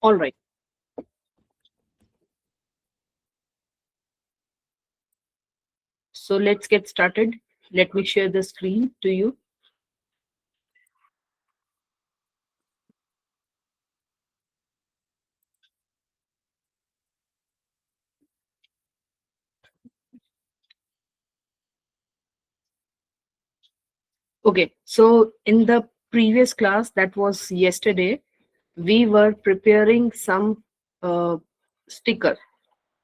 All right. So let's get started. Let me share the screen to you. Okay. So in the previous class, that was yesterday, we were preparing some sticker,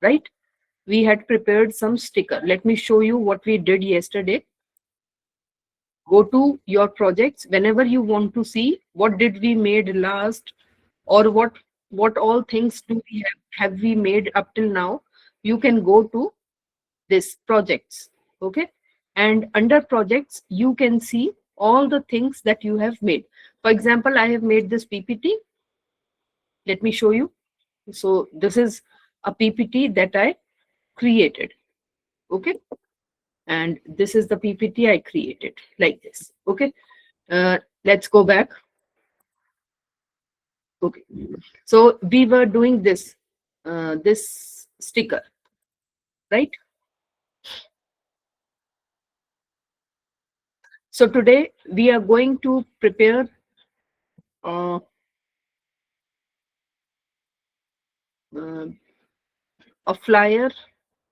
right? We had prepared some sticker. Let me show you what we did yesterday. Go to your projects whenever you want to see what did we made last, or what all things do we have we made up till now. You can go to this projects. Okay, and under projects you can see all the things that you have made. For example, I have made this PPT. Let me show you. So this is a PPT that I created. Okay, and this is the PPT I created like this. Okay, let's go back. Okay, so we were doing this this sticker, right? So today we are going to prepare uh, uh, a flyer,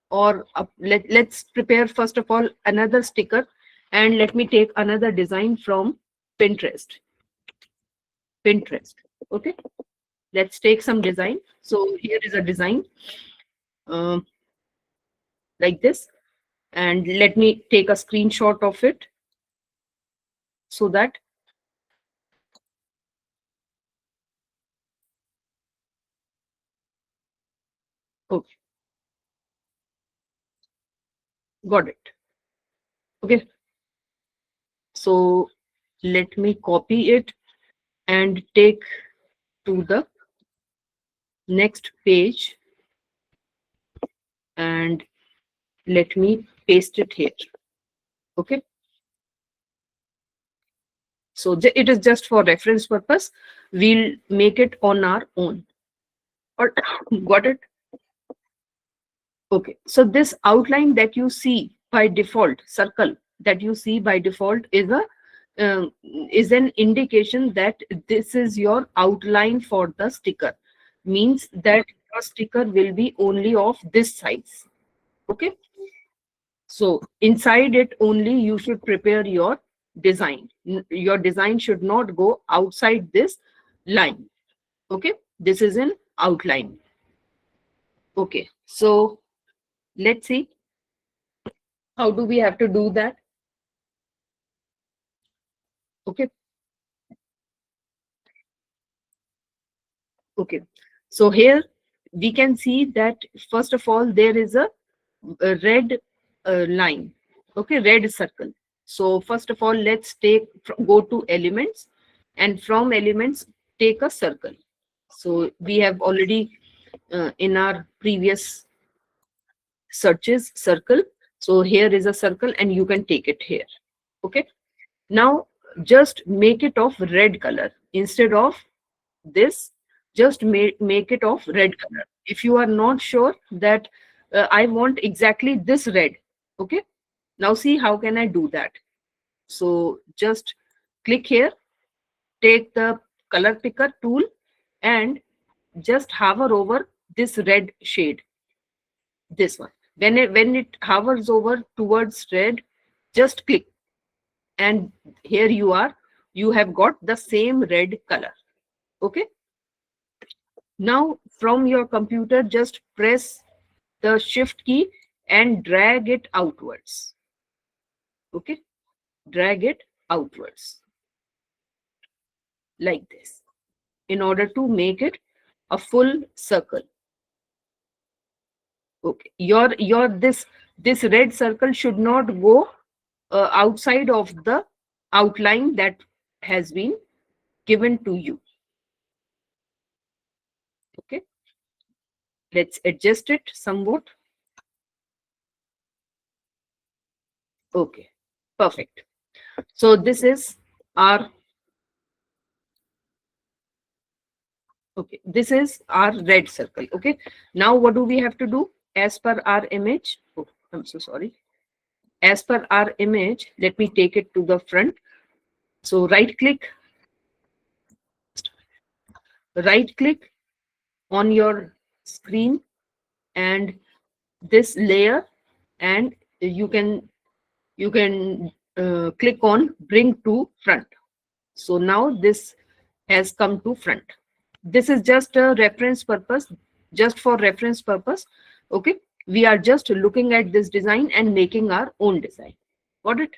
or let's prepare first of all another sticker, and let me take another design from Pinterest. Okay, let's take some design. So here is a design um, like this, and let me take a screenshot of it so that, okay, got it. Okay, so let me copy it and take to the next page, and let me paste it here. Okay, so it is just for reference purpose. We'll make it on our own. Or got it? Okay, so this outline that you see by default, circle that you see by default, is a is an indication that this is your outline for the sticker. Means that your sticker will be only of this size. Okay, so inside it only you should prepare your design. Your design should not go outside this line. Okay, this is an outline. Okay, so let's see how do we have to do that. Okay, okay, so here we can see that first of all there is a red line. Okay, red circle. So first of all, let's take go to elements, and from elements take a circle. So we have already in our previous searches circle. So here is a circle, and you can take it here. Okay, now just make it of red color instead of this. Just make it of red color. If you are not sure that I want exactly this red. Okay, now see how can I do that. So just click here, take the color picker tool, and just hover over this red shade, this one. When it hovers over towards red, just click, and here you are, you have got the same red color. Okay, now from your computer just press the shift key and drag it outwards. Okay, drag it outwards like this in order to make it a full circle. Okay, your this red circle should not go outside of the outline that has been given to you. Okay, let's adjust it somewhat. Okay, perfect. So this is our Okay, this is our red circle. Okay, now what do we have to do as per our image? Oh, I'm so sorry. As per our image, let me take it to the front. So right click on your screen and this layer, and you can click on bring to front. So now this has come to front. This is just a reference purpose, just for reference purpose. Okay, we are just looking at this design and making our own design. Got it?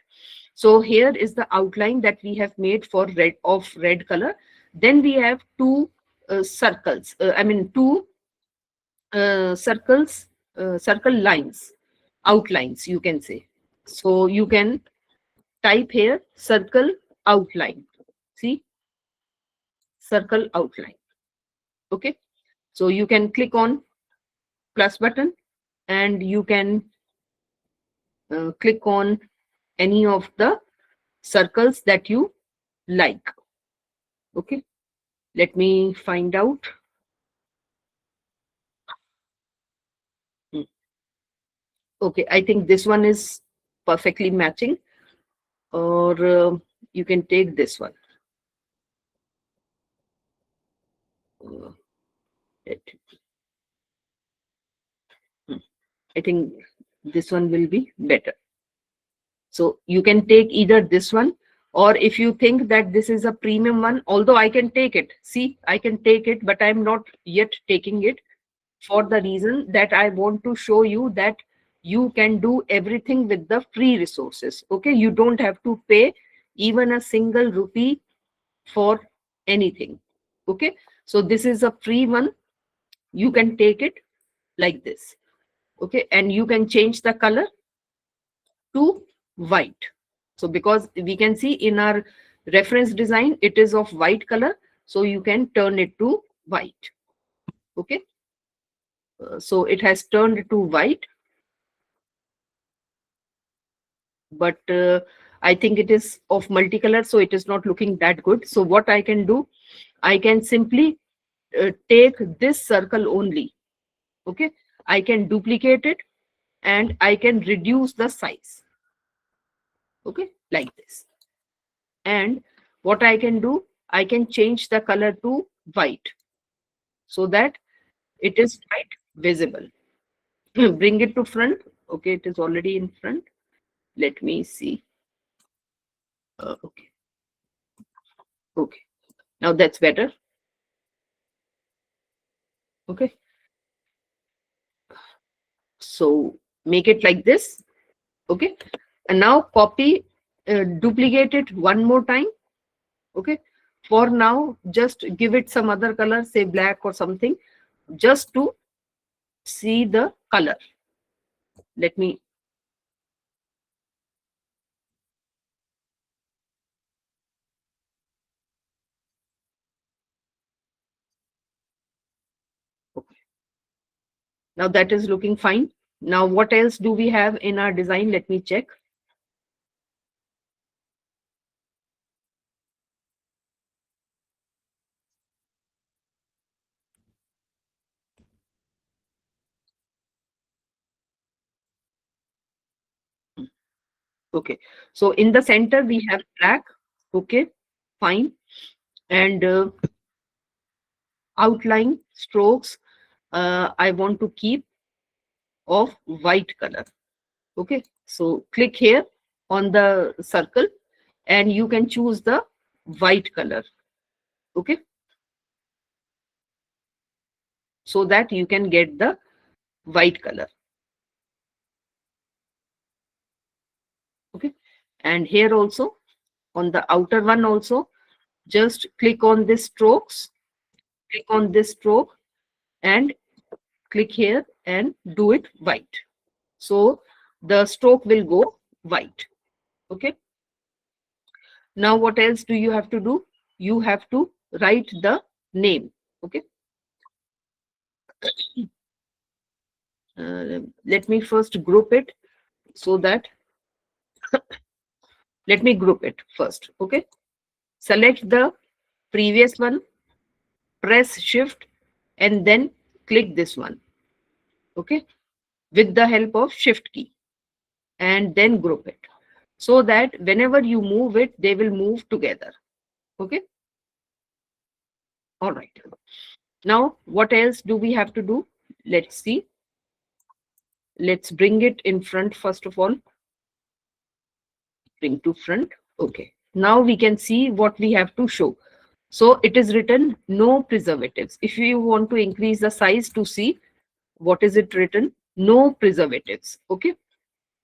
So here is the outline that we have made for red color. Then we have two circles, I mean two circle lines, outlines, you can say. So you can type here circle outline. See, circle outline. Okay, so you can click on plus button and you can click on any of the circles that you like. Okay, let me find out. Hmm. Okay, I think this one is perfectly matching, or you can take this one. Uh, let- hmm, I think this one will be better. So you can take either this one, or if you think that this is a premium one, although I can take it. See, I can take it, but I'm not yet taking it for the reason that I want to show you that you can do everything with the free resources. Okay, you don't have to pay even a single rupee for anything. Okay, so this is a free one. You can take it like this. Okay, and you can change the color to white. So because we can see in our reference design, it is of white color. So you can turn it to white. Okay, so it has turned to white, but I think it is of multicolor, so it is not looking that good. So what I can do, I can simply take this circle only. Okay, I can duplicate it and I can reduce the size. Okay, like this. And what I can do, I can change the color to white so that it is quite visible. Bring it to front. Okay, it is already in front. Let me see. Okay, okay, now that's better. Okay, so make it like this. Okay, and now copy, duplicate it one more time. Okay, for now just give it some other color, say black or something, just to see the color. Let me, okay. Now that is looking fine. Now what else do we have in our design? Let me check. Okay, so in the center we have black. Okay, fine. And outline strokes, I want to keep of white color. Okay, so click here on the circle and you can choose the white color. Okay, so that you can get the white color. Okay, and here also on the outer one also, just click on this strokes, click on this stroke and click here and do it white. So the stroke will go white. Okay, now what else do you have to do? You have to write the name. Okay, let me first group it so that, let me group it first. Okay, select the previous one press shift and then click this one, okay, with the help of shift key, and then group it, so that whenever you move it, they will move together. Okay. All right. Now, what else do we have to do? Let's see. Let's bring it in front first of all. Bring to front. Okay. Now we can see what we have to show. So it is written no preservatives. If you want to increase the size to see, what is it written? No preservatives. Okay.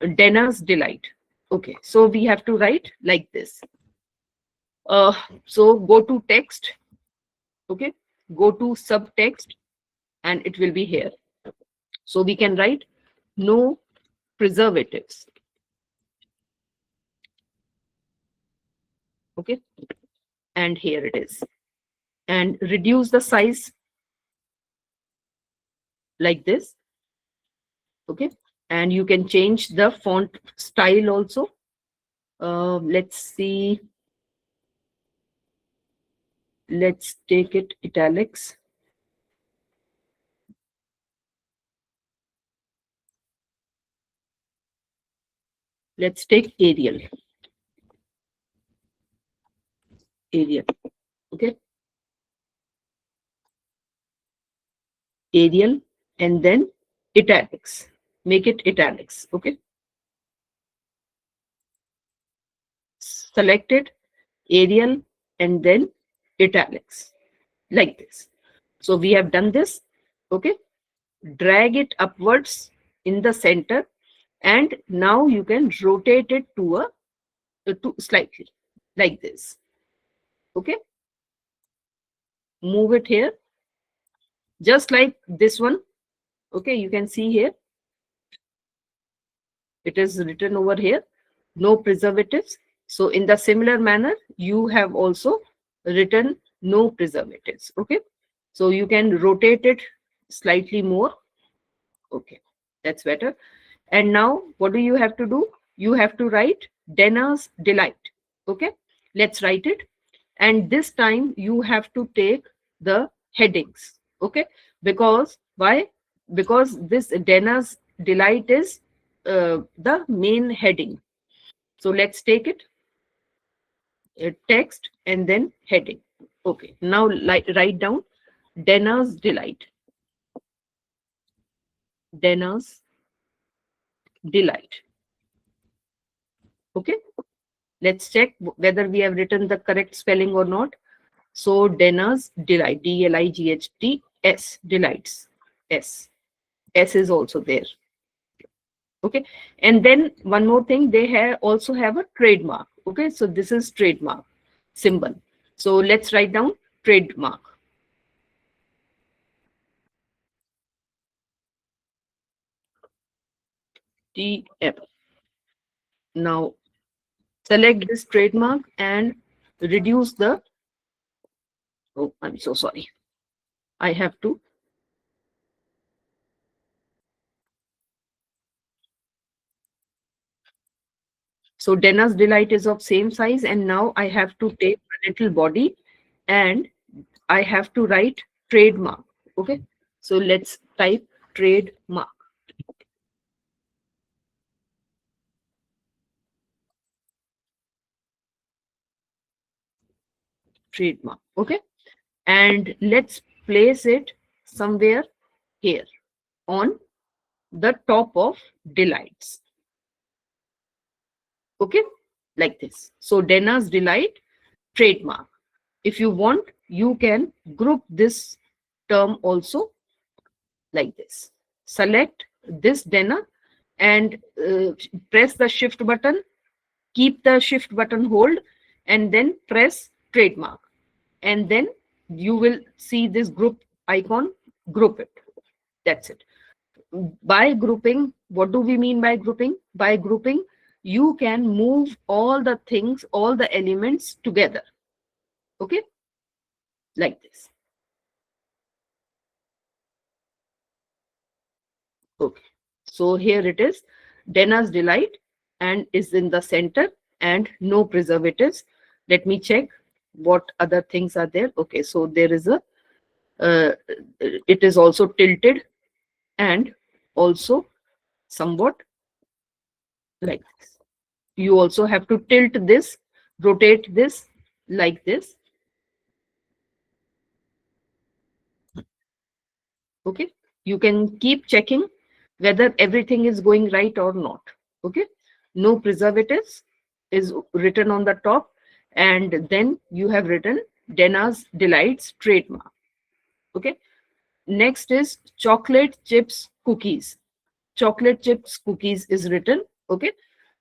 Denner's Delight. Okay. So we have to write like this. So go to text. Okay. Go to subtext and it will be here. So we can write no preservatives. Okay. And here it is. And reduce the size like this. Okay. And you can change the font style also. Let's see. Let's take it italics. Let's take Arial. Arial. Okay. Arial and then italics. Make it italics. Okay. Select it, Arial, and then italics like this. So we have done this. Okay. Drag it upwards in the center, and now you can rotate it to slightly like this. Okay. Move it here, just like this one. Okay. You can see here. It is written over here, no preservatives. So in the similar manner, you have also written no preservatives. Okay. So you can rotate it slightly more. Okay. That's better. And now what do you have to do? You have to write Denner's Delight. Okay. Let's write it. And this time you have to take the headings. Okay. Because why? Because this Denner's Delight is the main heading. So let's take it, text and then heading. Okay. Now write down Denner's Delight. Denner's Delight. Okay. Let's check whether we have written the correct spelling or not. So Denner's Delight, D-L-I-G-H-T-S, delights, S. S is also there. Okay. And then one more thing, they also have a trademark. Okay. So this is trademark symbol. So let's write down trademark. TM. Now select this trademark and reduce the, oh, I'm so sorry. I have to. So Denner's Delight is of same size, and now I have to take a little body and I have to write trademark. Okay. So let's type trademark. Trademark. Okay. And let's place it somewhere here on the top of delights. Okay. Like this. So Denner's Delight, trademark. If you want, you can group this term also like this. Select this Denner and press the shift button, keep the shift button hold, and then press trademark. And then you will see this group icon, group it. That's it. By grouping, what do we mean by grouping? By grouping, you can move all the things, all the elements together. Okay. Like this. Okay. So here it is, Denner's Delight, and is in the center, and no preservatives. Let me check what other things are there. Okay. So there is a uh, it is also tilted and also somewhat like this. You also have to tilt this, rotate this like this. Okay, you can keep checking whether everything is going right or not. Okay, no preservatives is written on the top, and then you have written Dena's Delights trademark. Okay, next is chocolate chips cookies. Chocolate chips cookies is written. Okay,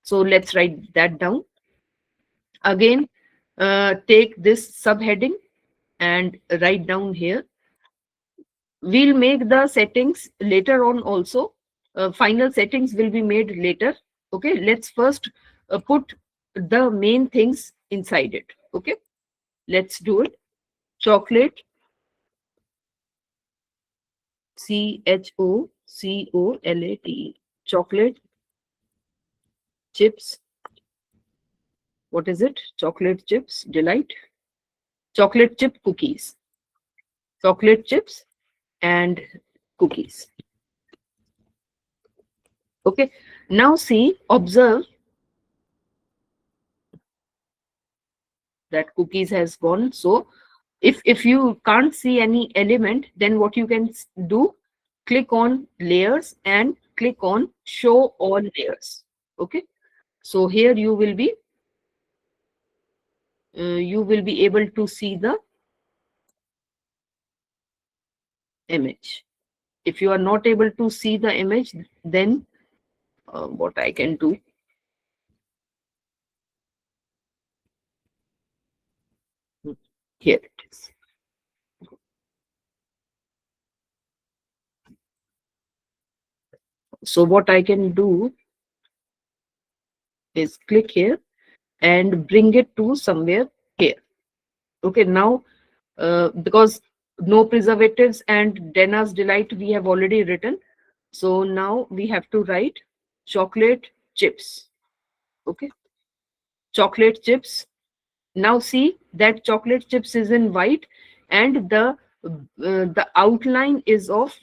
so let's write that down again. Take this subheading and write down here. We'll make the settings later on also. Final settings will be made later. Okay, let's first put the main things inside it. Okay, let's do it. Chocolate, chocolate, chocolate chips. What is it? Chocolate chips delight. Chocolate chip cookies. Chocolate chips and cookies. Okay, now see, observe that cookies has gone. So if you can't see any element, then what you can do, click on layers and click on show all layers. Okay, so here you will be able to see the image. If you are not able to see the image, then what I can do, here it is. So what I can do is click here and bring it to somewhere here. Okay, now because no preservatives and Dena's Delight we have already written. So now we have to write chocolate chips. Okay, chocolate chips. Now see that chocolate chips is in white, and the outline is of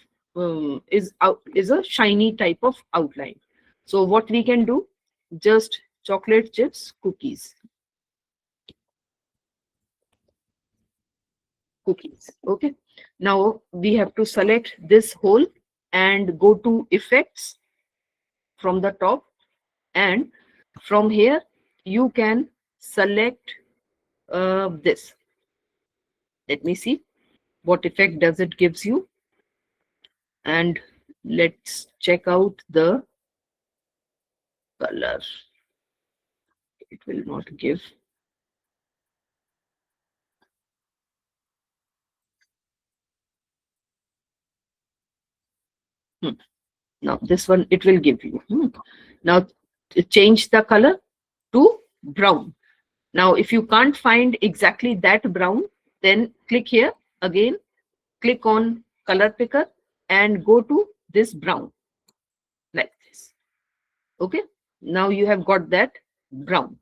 is a shiny type of outline. So what we can do, just chocolate chips cookies. Cookies. Okay, now we have to select this whole and go to effects from the top, and from here you can select this. Let me see what effect does it gives you, and let's check out the color. It will not give. Hmm. Now this one it will give you. Now change the color to brown. Now if you can't find exactly that brown, then click here again, click on color picker and go to this brown like this. Okay, now you have got that brown.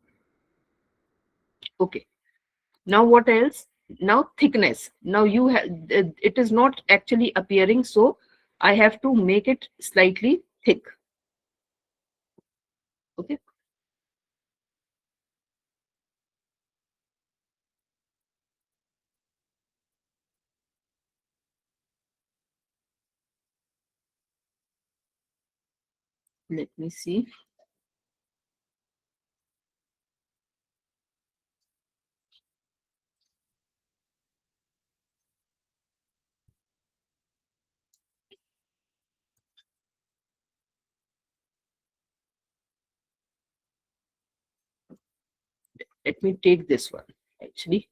Okay, now what else? Now thickness. Now you have, it is not actually appearing, so I have to make it slightly thick. Okay, let me see. Let me take this one actually.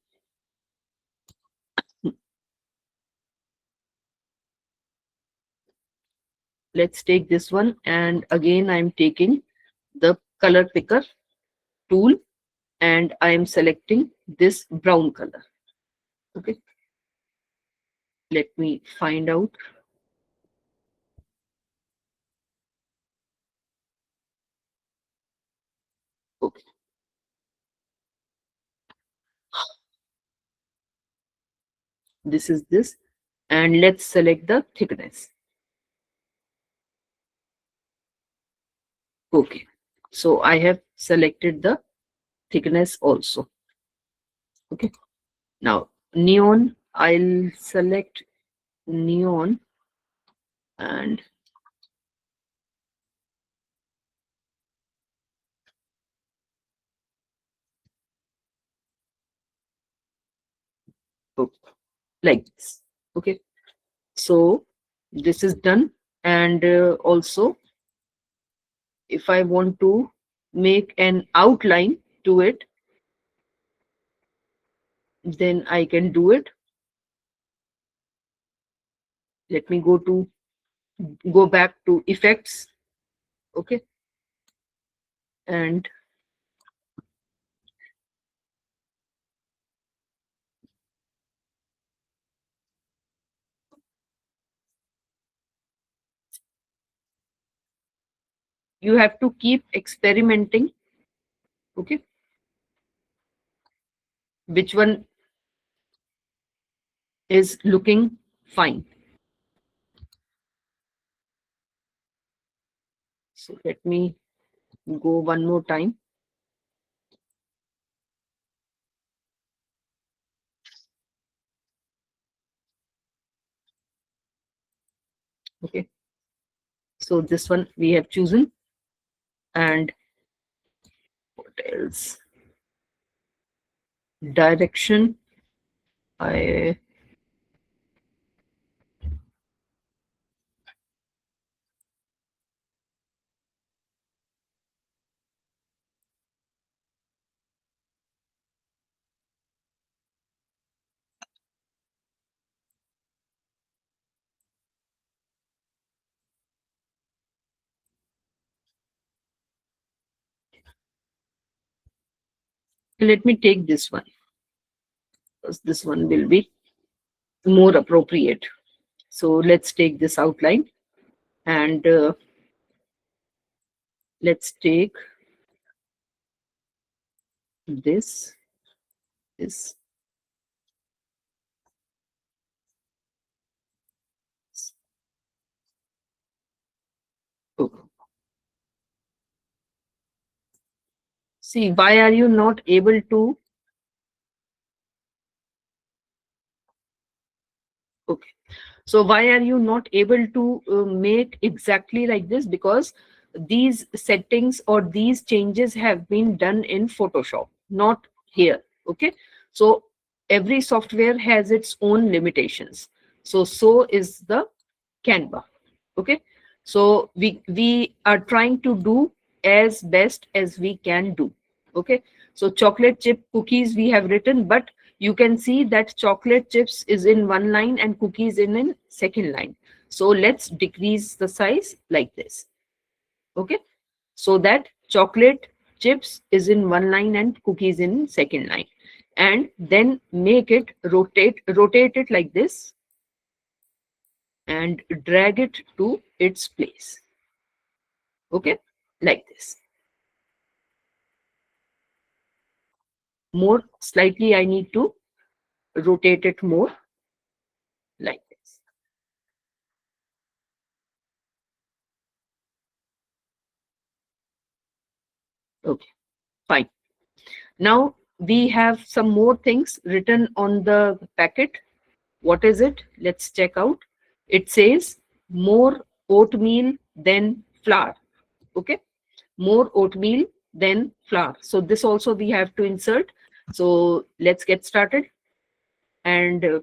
Let's take this one, and again I'm taking the color picker tool and I am selecting this brown color. Okay, let me find out. Okay, this is this. and let's select the thickness. Okay, so I have selected the thickness also. Okay, now neon, I'll select neon, and oh, like this. Okay, so this is done. And also, if I want to make an outline to it, then I can do it. Let me go back to effects. Okay, and you have to keep experimenting. Okay, which one is looking fine? So let me go one more time. Okay, so this one we have chosen. And what else? Direction, I let me take this one, because this one will be more appropriate. So let's take this outline, and let's take this. This. Oh. See, why are you not able to? Okay. So why are you not able to make exactly like this? Because these settings or these changes have been done in Photoshop, not here. Okay. So every software has its own limitations. So is the Canva. Okay. So we are trying to do as best as we can do. Okay. So chocolate chip cookies we have written, but you can see that chocolate chips is in one line and cookies in second line. So let's decrease the size like this. Okay, so that chocolate chips is in one line and cookies in second line. And then make it rotate it like this, and drag it to its place. Okay, like this. More slightly, I need to rotate it more, like this. Okay, fine. Now we have some more things written on the packet. What is it? Let's check out. It says more oatmeal than flour. Okay, more oatmeal than flour. So this also we have to insert. So let's get started, and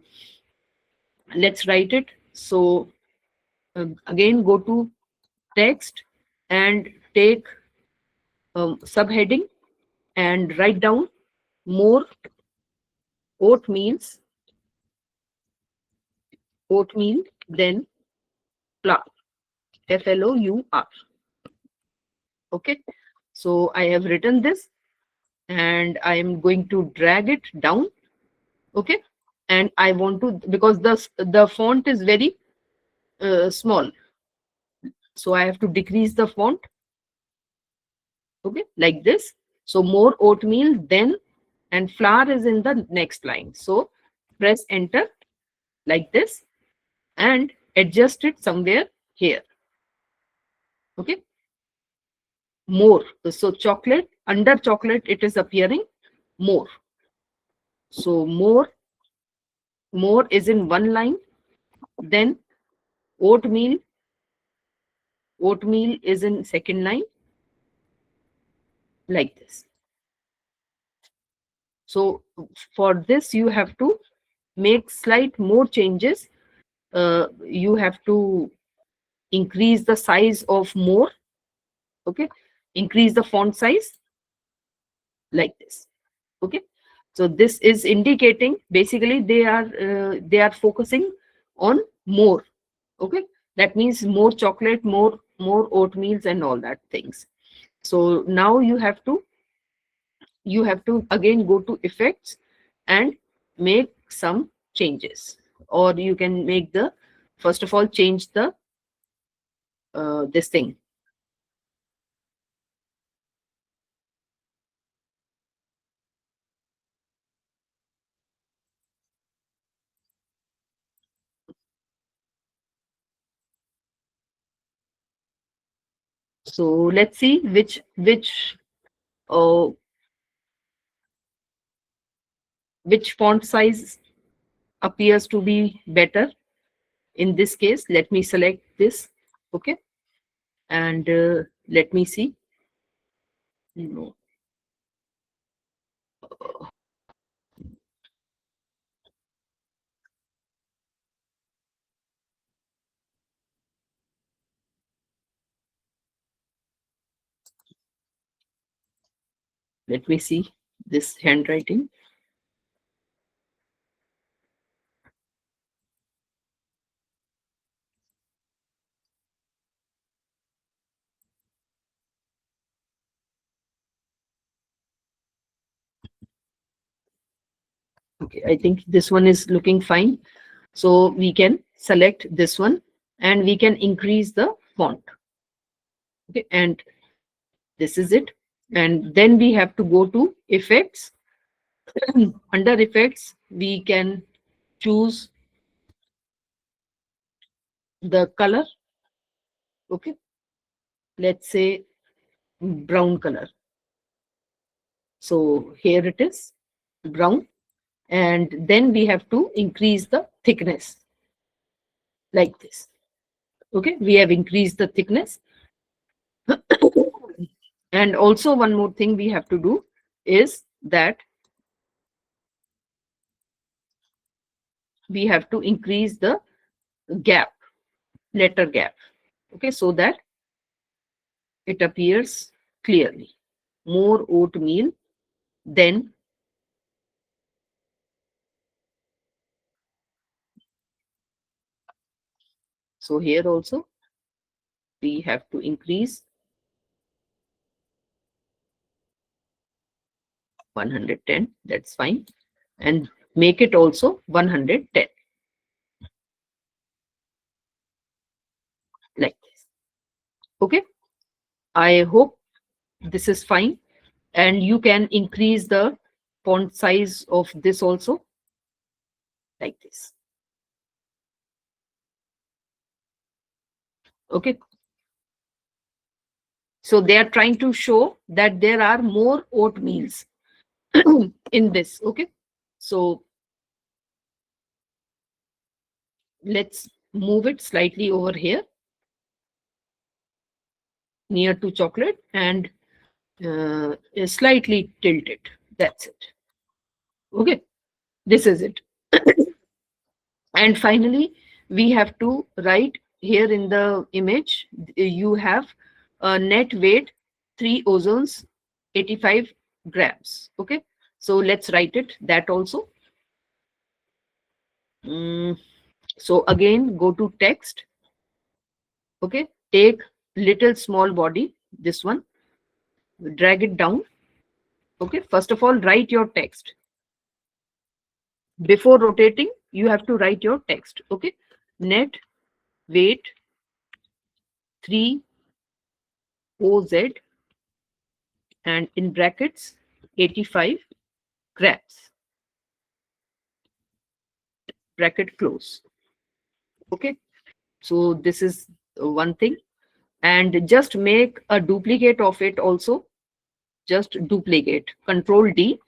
let's write it. So again, go to text and take subheading and write down more oatmeals oatmeal than flour. FLOUR. Okay, so I have written this, and I am going to drag it down. Okay, and I want to, because the font is very small, so I have to decrease the font. Okay, like this. So more oatmeal then, and flour is in the next line. So press enter like this, and adjust it somewhere here. Okay, more. So chocolate, under chocolate, it is appearing more. So more is in one line. Then oatmeal, oatmeal is in second line, like this. So for this, you have to make slight more changes. You have to increase the size of more. Okay, increase the font size, like this. Okay, so this is indicating, basically they are focusing on more. Okay, that means more chocolate, more oatmeals and all that things. So now you have to again go to effects and make some changes, or you can make the, first of all, change the this thing. So let's see uh, which font size appears to be better. In this case, let me select this. Okay, and let me see. No, let me see this handwriting. Okay, I think this one is looking fine. So we can select this one and we can increase the font. Okay, and this is it. And then we have to go to effects. Under effects, we can choose the color. Okay, let's say brown color. So here it is, brown. And then we have to increase the thickness, like this. Okay, we have increased the thickness. And also one more thing we have to do is that we have to increase the gap, letter gap. Okay, so that it appears clearly. More oatmeal, then so here also we have to increase 110, that's fine, and make it also 110, like this. Okay, I hope this is fine, and you can increase the font size of this also, like this. Okay, so they are trying to show that there are more oatmeals in this. Okay, so let's move it slightly over here near to chocolate and slightly tilt it. That's it. Okay, this is it. And finally, we have to write here in the image, you have a net weight 3 ozones, 85 grams. Okay, so let's write it that also. Mm, so again, go to text. Okay, take little small body, this one, drag it down. Okay, first of all, write your text. Before rotating, you have to write your text. Okay, net weight 3 oz and in brackets 85 grams, bracket close. Okay, so this is one thing. And just make a duplicate of it also. Just duplicate, control D.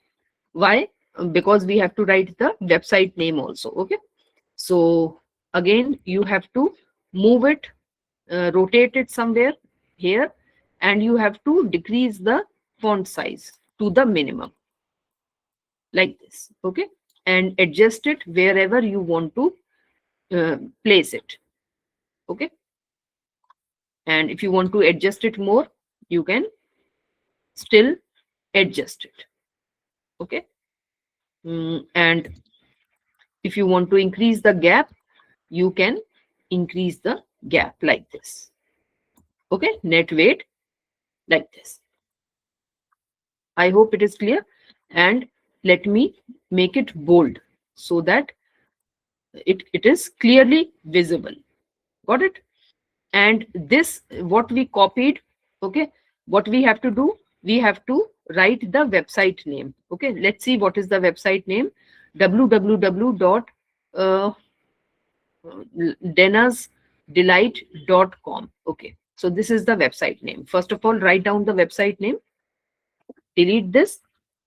Why? Because we have to write the website name also. Okay, so again you have to move it, rotate it somewhere here, and you have to decrease the font size to the minimum, like this. Okay, and adjust it wherever you want to place it. Okay, and if you want to adjust it more, you can still adjust it. Okay. And if you want to increase the gap, you can increase the gap like this. Okay, net weight like this. I hope it is clear. And let me make it bold so that it is clearly visible. Got it? And this, what we copied, okay, what we have to do, we have to write the website name. Okay, let's see what is the website name. www dot dennersdelight.com. Okay, so this is the website name. First of all, write down the website name, delete this,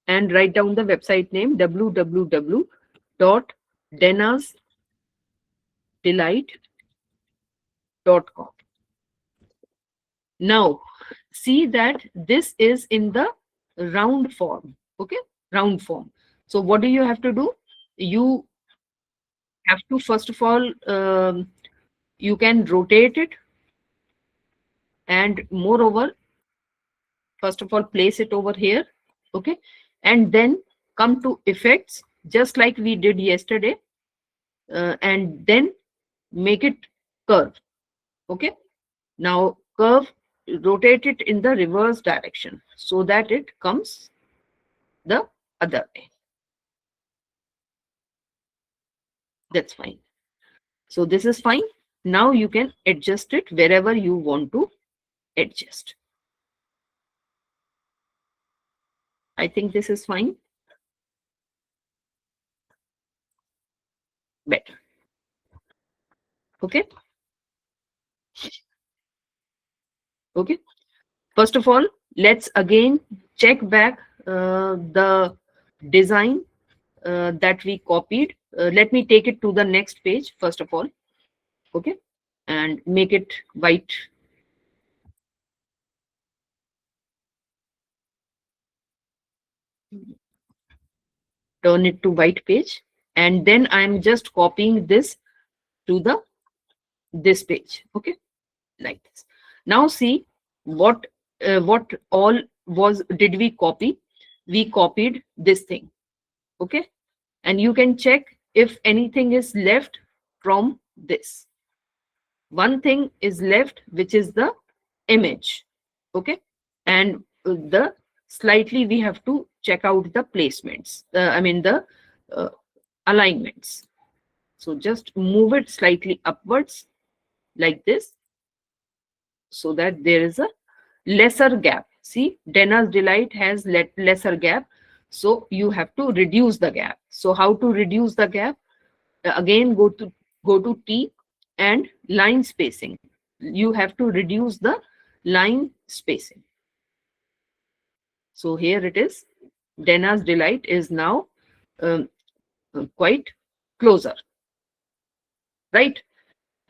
and write down the website name, www.dennersdelight.com. Now see that this is in the round form. Okay, round form. So what do you have to do? You have to first of all, you can rotate it, and moreover, first of all, place it over here. Okay, and then come to effects, just like we did yesterday, and then make it curve. Okay, now curve, rotate it in the reverse direction so that it comes the other way. That's fine. So this is fine. Now you can adjust it wherever you want to adjust. I think this is fine. Better. Okay. Okay. First of all, let's again check back the design that we copied. Let me take it to the next page, first of all. Okay. And make it white. Turn it to white page. And then I'm just copying this to the this page. Okay. Like this. Now see what all was did we copy? We copied this thing. Okay. And you can check if anything is left from this. One thing is left, which is the image. Okay, and the slightly we have to check out the placements, I mean the uh, alignments. So just move it slightly upwards like this so that there is a lesser gap. See, Denner's Delight has lesser gap, so you have to reduce the gap. So how to reduce the gap? Again, go to T and line spacing. You have to reduce the line spacing. So here it is. Denner's Delight is now um, quite closer, right?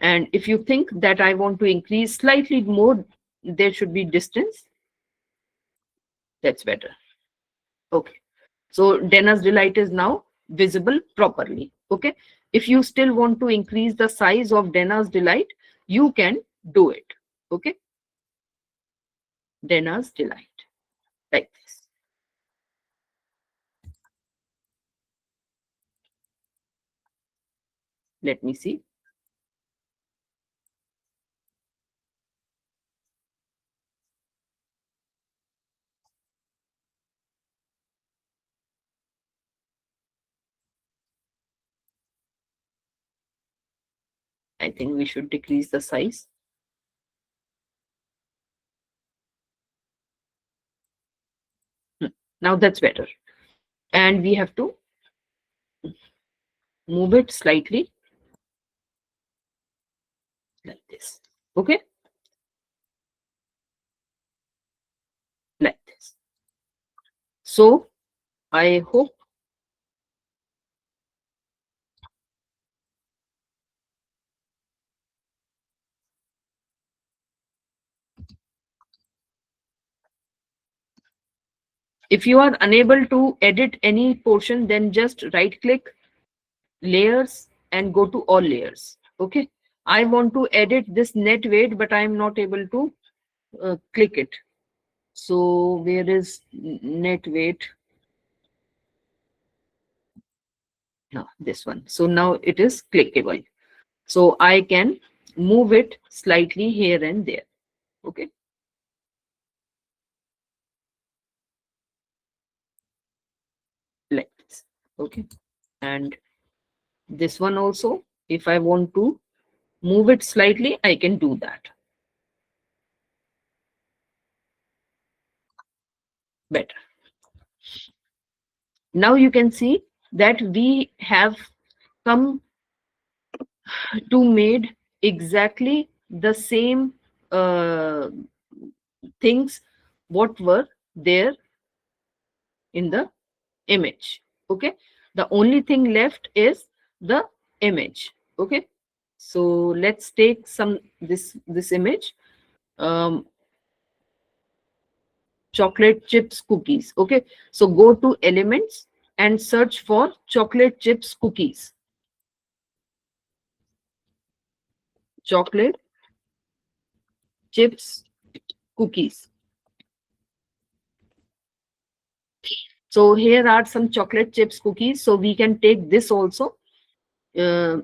And if you think that I want to increase slightly more, there should be distance. That's better. Okay. So Denner's Delight is now visible properly. Okay. If you still want to increase the size of Denner's Delight, you can do it. Okay. Denner's Delight like this. Let me see. I think we should decrease the size. Now that's better. And we have to move it slightly like this. Okay, like this. So I hope if you are unable to edit any portion, then just right click layers and go to all layers. Okay, I want to edit this net weight, but I am not able to click it. So where is net weight? No, this one. So now it is clickable. So I can move it slightly here and there. Okay, like this. Okay, and this one also, if I want to move it slightly, I can do that better. Now you can see that we have come to made exactly the same uh, things what were there in the image. Okay, the only thing left is the image. Okay, so let's take some this image, um, chocolate chips cookies. Okay, so go to elements and search for chocolate chips cookies. Chocolate chips cookies. So here are some chocolate chips cookies. So we can take this also. Uh,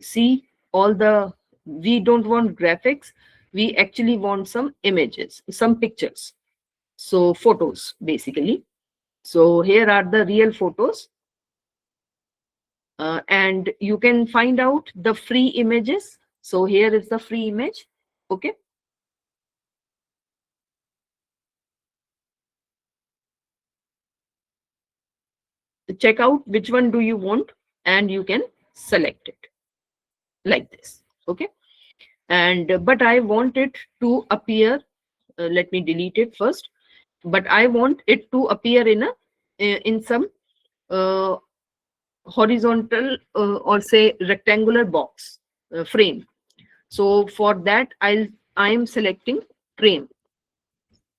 See all the, we don't want graphics. We actually want some images, some pictures. So photos basically. So here are the real photos. And you can find out the free images. So here is the free image. Okay. Check out which one do you want and you can select it like this. Okay. And but I want it to appear, let me delete it first, but I want it to appear in a in some uh, horizontal or say rectangular box frame. So for that I am selecting frame.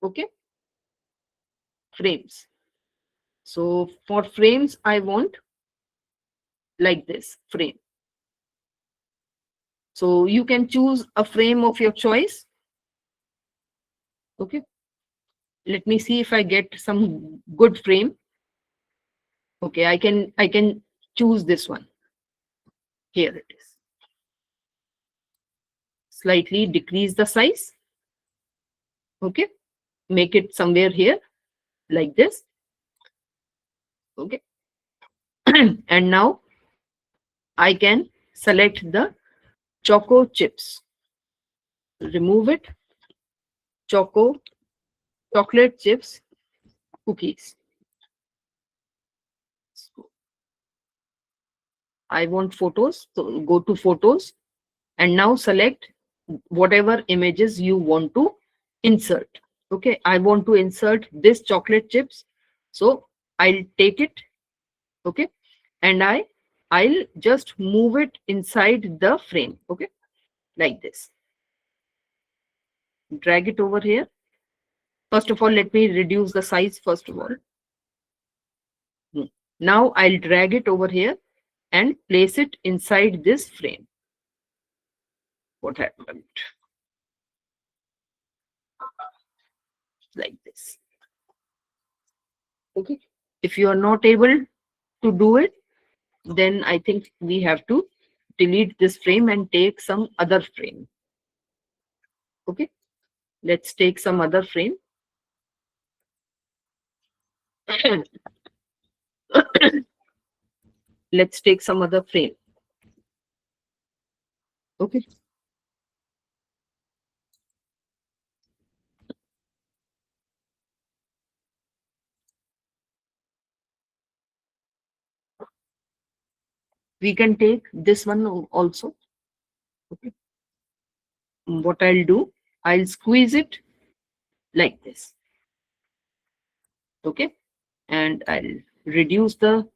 Okay, frames. So for frames I want like this frame. So you can choose a frame of your choice. Okay, let me see if I get some good frame. Okay, I can choose this one. Here it is. Slightly decrease the size. Okay, make it somewhere here like this. Okay, and now I can select the choco chips, remove it, choco, chocolate chips, cookies. So I want photos, so go to photos and now select whatever images you want to insert. Okay, I want to insert this chocolate chips, so I'll take it. Okay, and I'll just move it inside the frame. Okay, like this. Drag it over here. First of all, let me reduce the size first of all. Now I'll drag it over here and place it inside this frame. What happened? Like this. Okay. If you are not able to do it, then I think we have to delete this frame and take some other frame. Okay. Let's take some other frame. Let's take some other frame. Okay. We can take this one also. Okay. what I'll do, I'll squeeze it like this. Okay, and I'll reduce the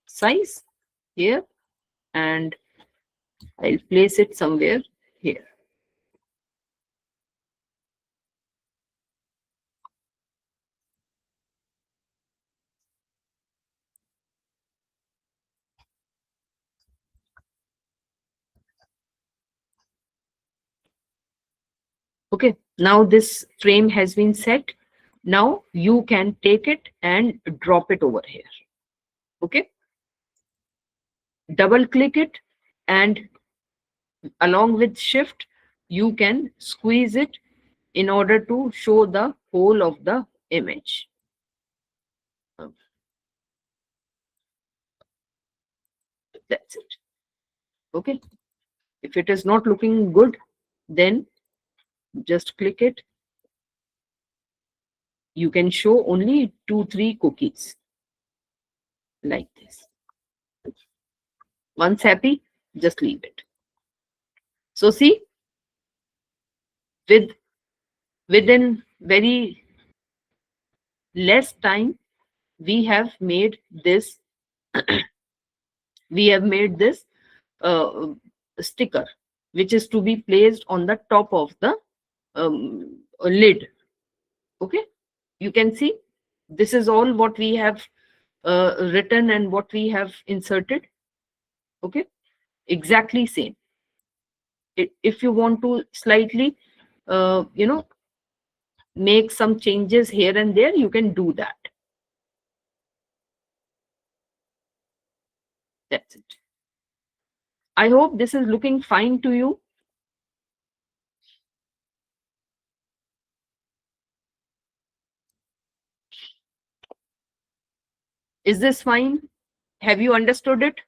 size here, and I'll place it somewhere here. Okay, now this frame has been set. Now you can take it and drop it over here. Okay, double click it, and along with shift, you can squeeze it in order to show the whole of the image. That's it. Okay, if it is not looking good, then just click it. You can show only 2-3 cookies like this. Once happy, just leave it. So see, with within very less time, we have made this we have made this uh, sticker, which is to be placed on the top of the lid. Okay, you can see this is all what we have written and what we have inserted. Okay, exactly same. If you want to slightly make some changes here and there, you can do that. That's it. I hope this is looking fine to you. Is this fine? Have you understood it?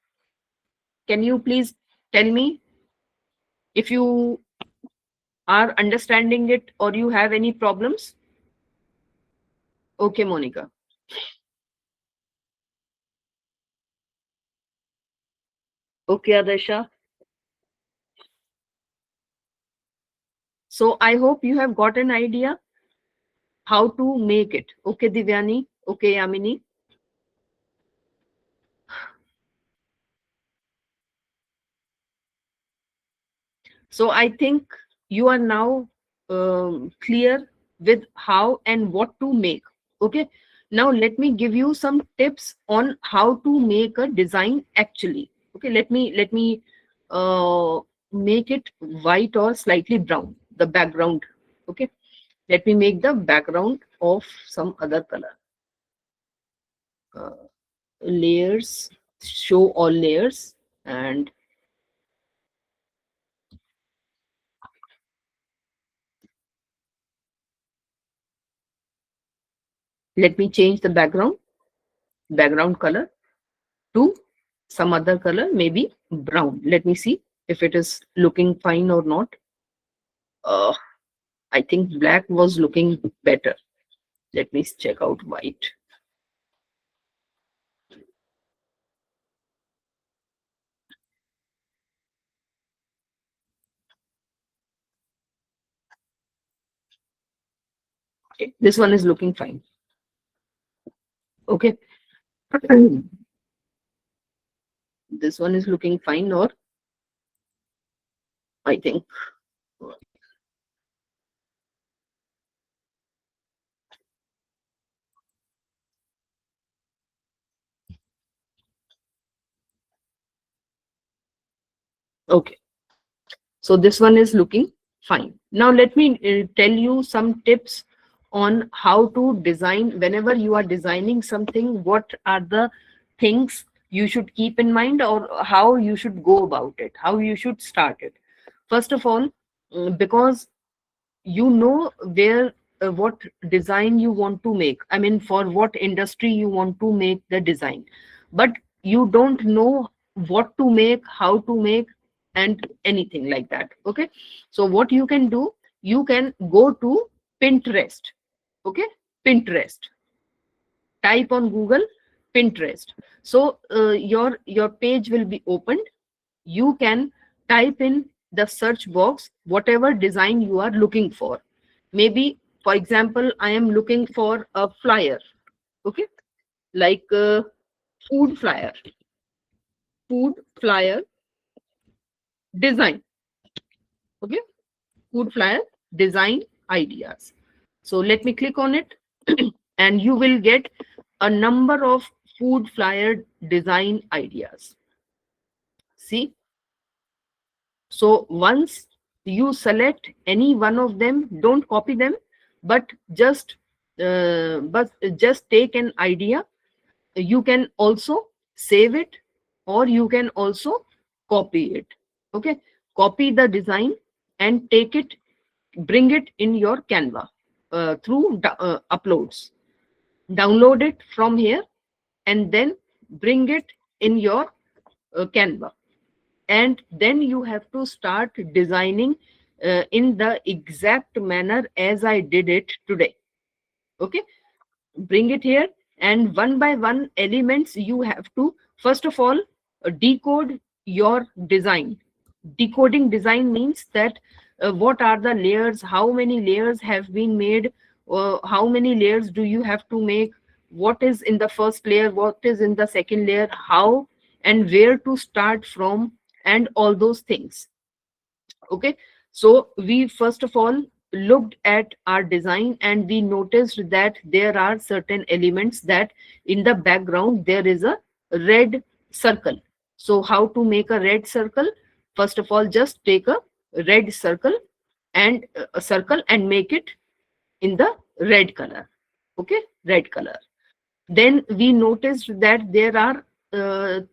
Can you please tell me if you are understanding it or you have any problems? Okay, Monica. Okay, Adesha. So I hope you have got an idea how to make it. Okay, Divyani. Okay, Yamini. So I think you are now clear with how and what to make. Okay. Now let me give you some tips on how to make a design actually. Okay. Let me make it white or slightly brown, the background. Okay. Let me make the background of some other color. Layers, show all layers, and let me change the background color to some other color, maybe brown. Let me see if it is looking fine or not. uh, I think black was looking better. Let me check out white. Okay, this one is looking fine. Okay. This one is looking fine, or I think. Okay, so this one is looking fine. Now let me tell you some tips on how to design. Whenever you are designing something, what are the things you should keep in mind, or how you should go about it, how you should start it. First of all, because you know where what design you want to make, I mean for what industry you want to make the design, but you don't know what to make, how to make, and anything like that. Okay, so what you can do, you can go to Pinterest. Okay, Pinterest, type on Google Pinterest. So your page will be opened. You can type in the search box whatever design you are looking for. Maybe, for example, I am looking for a flyer, okay, like food flyer, food flyer design, okay, food flyer design ideas. So let me click on it, and you will get a number of food flyer design ideas. See, so once you select any one of them, don't copy them, but just take an idea. You can also save it, or you can also copy it. Okay, copy the design and take it, bring it in your Canva through uploads. Download it from here, and then bring it in your Canva, and then you have to start designing in the exact manner as I did it today. Okay, bring it here, and one by one elements you have to first of all decode your design. Decoding design means that what are the layers, how many layers have been made, how many layers do you have to make, what is in the first layer, what is in the second layer, how and where to start from, and all those things. Okay, so we first of all looked at our design, and we noticed that there are certain elements that in the background there is a red circle. So how to make a red circle? First of all, just take a red circle, and a circle, and make it in the red color. Okay, red color. Then we noticed that there are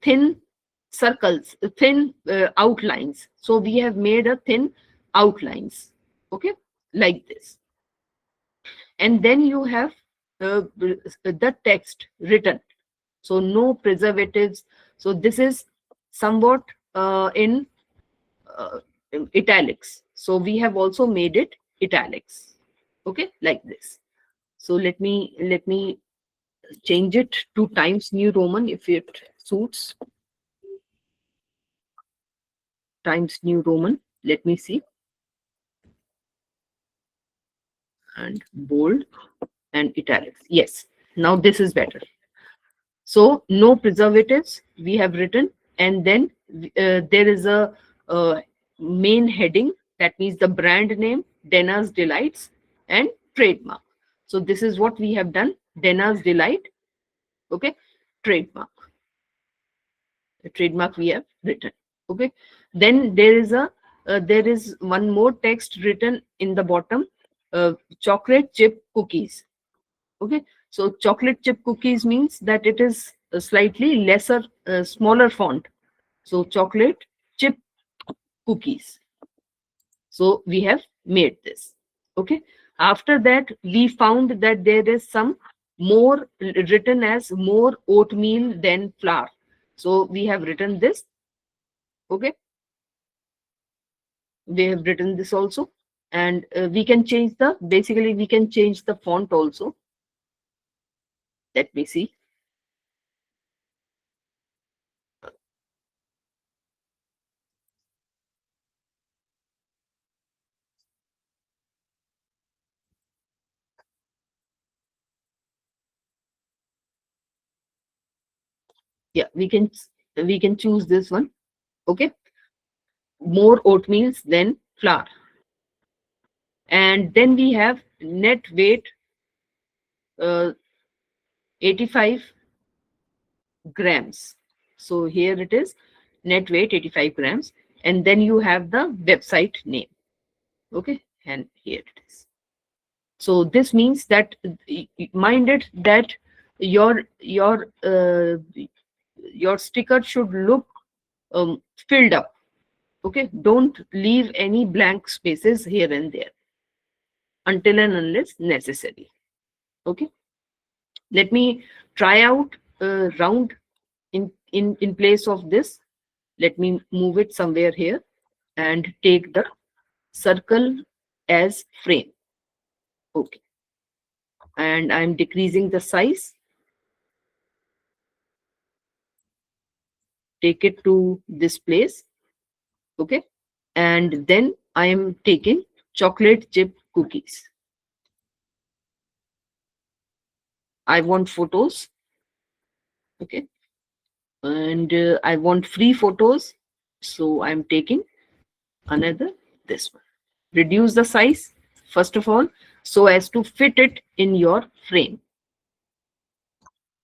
thin circles, thin outlines. So we have made a thin outlines, okay, like this. And then you have the text written. So no preservatives. So this is somewhat in uh, italics. So we have also made it italics, okay, like this. So let me change it to Times New Roman if it suits. Times New Roman. Let me see. And bold and italics. Yes. Now this is better. So no preservatives we have written, and then there is a main heading, that means the brand name, Denner's Delights, and trademark. So this is what we have done. Denner's Delight. Okay. Trademark. The trademark we have written. Okay, then there is one more text written in the bottom, chocolate chip cookies. Okay, so chocolate chip cookies means that it is a slightly lesser, smaller font. So chocolate chip cookies. So we have made this. Okay, after that we found that there is some more written as more oatmeal than flour. So we have written this. Okay, we have written this also, and we can change the, basically we can change the font also. Let me see. Yeah, we can choose this one. Okay, more oatmeals than flour. And then we have net weight, uh, 85 grams. So here it is, net weight 85 grams, and then you have the website name. Okay, and here it is. So this means that mind it that your your uh, your sticker should look filled up. Okay, don't leave any blank spaces here and there until and unless necessary. Okay, let me try out round in place of this. Let me move it somewhere here and take the circle as frame. Okay, and I'm decreasing the size. Take it to this place. Okay, and then I am taking chocolate chip cookies. I want photos, okay, and I want free photos, so I'm taking another this one. Reduce the size first of all so as to fit it in your frame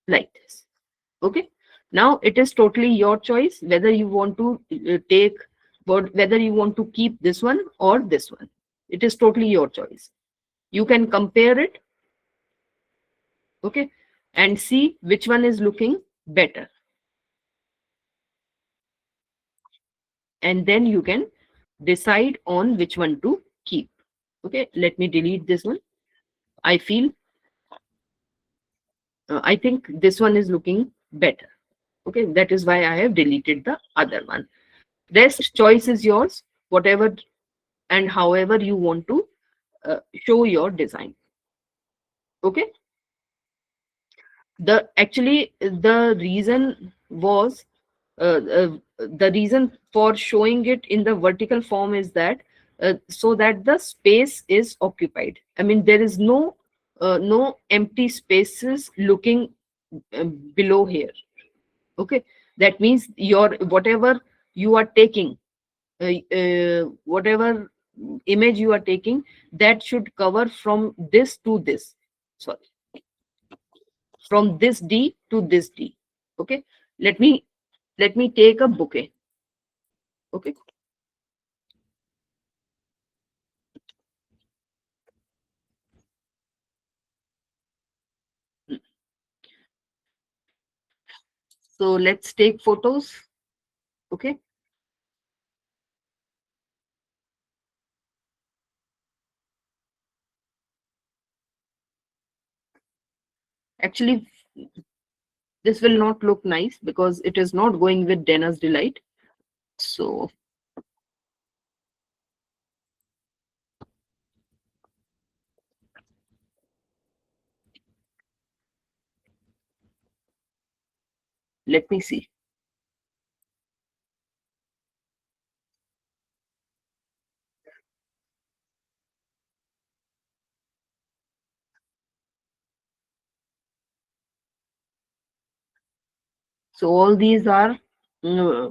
like this. Okay, now it is totally your choice whether you want to take whether you want to keep this one or this one. It is totally your choice. You can compare it, okay, and see which one is looking better, and then you can decide on which one to keep. Okay, let me delete this one. I feel I think this one is looking better. Okay, that is why I have deleted the other one. Rest choice is yours, whatever and however you want to show your design. Okay, the actually the reason was the reason for showing it in the vertical form is that so that the space is occupied. I mean, there is no empty spaces looking below here. Okay, that means your whatever you are taking, whatever image you are taking, that should cover from this to this, sorry, from this D to this D. Okay, let me take a bouquet. Okay, so let's take photos. Okay, actually this will not look nice because it is not going with Dana's Delight. So let me see. So all these are uh,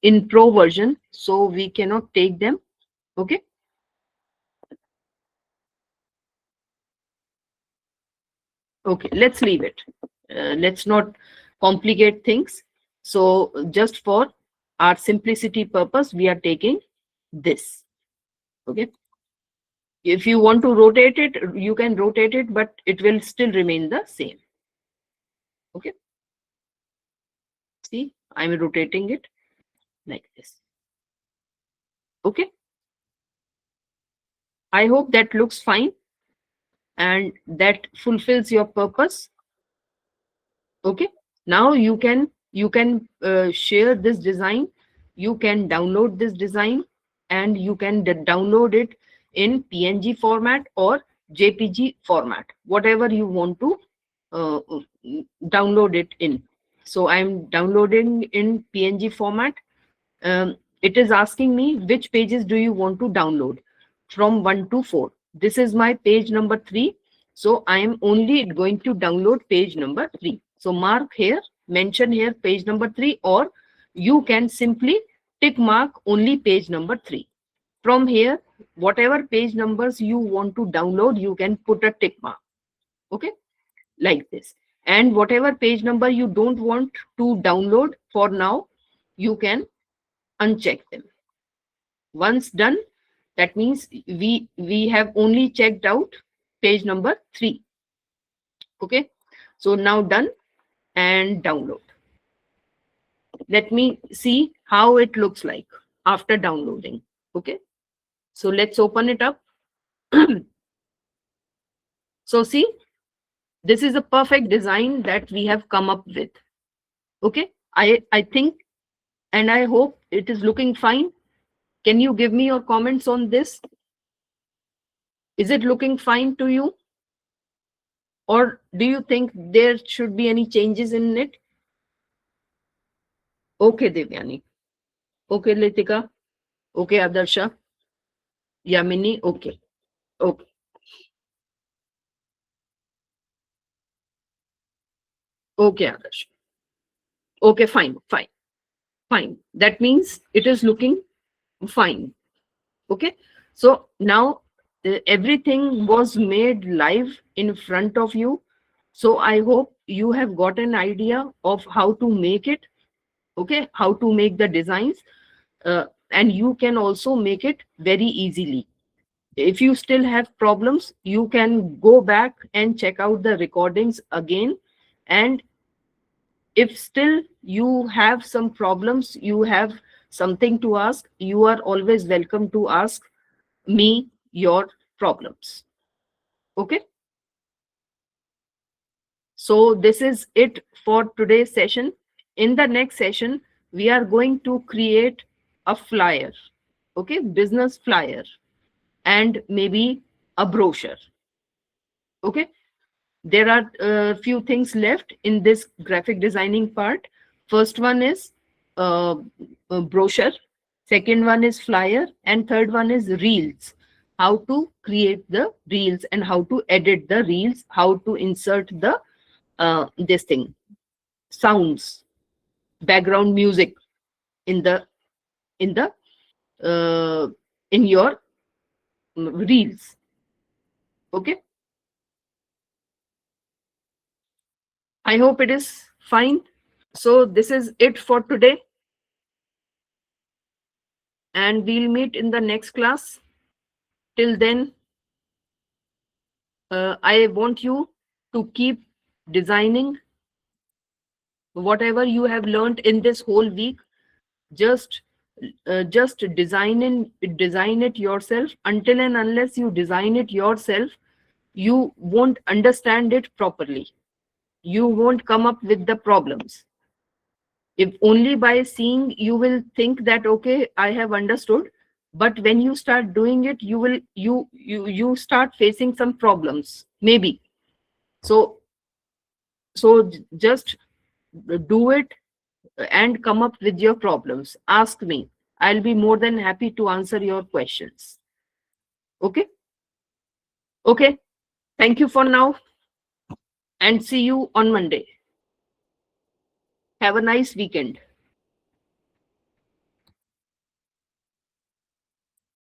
in pro version, so we cannot take them. Okay, okay, let's leave it. Let's not complicate things. So just for our simplicity purpose, we are taking this. Okay, if you want to rotate it, you can rotate it, but it will still remain the same. Okay, see, I'm rotating it like this. Okay, I hope that looks fine and that fulfills your purpose. Okay, now you can share this design, you can download this design, and you can download it in PNG format or JPG format, whatever you want to download it in. So I'm downloading in PNG format. It is asking me which pages do you want to download from 1 to 4. This is my page number 3. So I am only going to download page number 3. So mark here, mention here page number 3, or you can simply tick mark only page number 3. From here, whatever page numbers you want to download, you can put a tick mark. Okay, like this. And whatever page number you don't want to download for now, you can uncheck them. Once done, that means we have only checked out page number 3. Okay, so now done and download. Let me see how it looks like after downloading. Okay, so let's open it up. So see, this is a perfect design that we have come up with. Okay, I think and I hope it is looking fine. Can you give me your comments on this? Is it looking fine to you? Or do you think there should be any changes in it? Okay, Devyani. Okay, Litika. Okay, Adarsha. Yamini. Okay. Okay. Okay, Adarsh. Okay, fine, fine, fine. That means it is looking fine. Okay. So now everything was made live in front of you. So I hope you have got an idea of how to make it. Okay. How to make the designs. And you can also make it very easily. If you still have problems, you can go back and check out the recordings again. And if still you have some problems, you have something to ask, you are always welcome to ask me your problems. Okay. So this is it for today's session. In the next session, we are going to create a flyer. Okay. Business flyer and maybe a brochure. Okay. There are a few things left in this graphic designing part. First one is uh, a brochure, second one is flyer, and third one is reels. How to create the reels and how to edit the reels, how to insert the this thing, sounds, background music in the uh, in your reels. Okay. I hope it is fine. So this is it for today, and we'll meet in the next class. Till then, I want you to keep designing whatever you have learned in this whole week. Just just design it yourself. Until and unless you design it yourself, you won't understand it properly. You won't come up with the problems. If only by seeing you will think that okay, I have understood, but when you start doing it, you start facing some problems maybe. So so just do it and come up with your problems. Ask me. I'll be more than happy to answer your questions. Okay. Okay. Thank you for now, and see you on Monday. Have a nice weekend.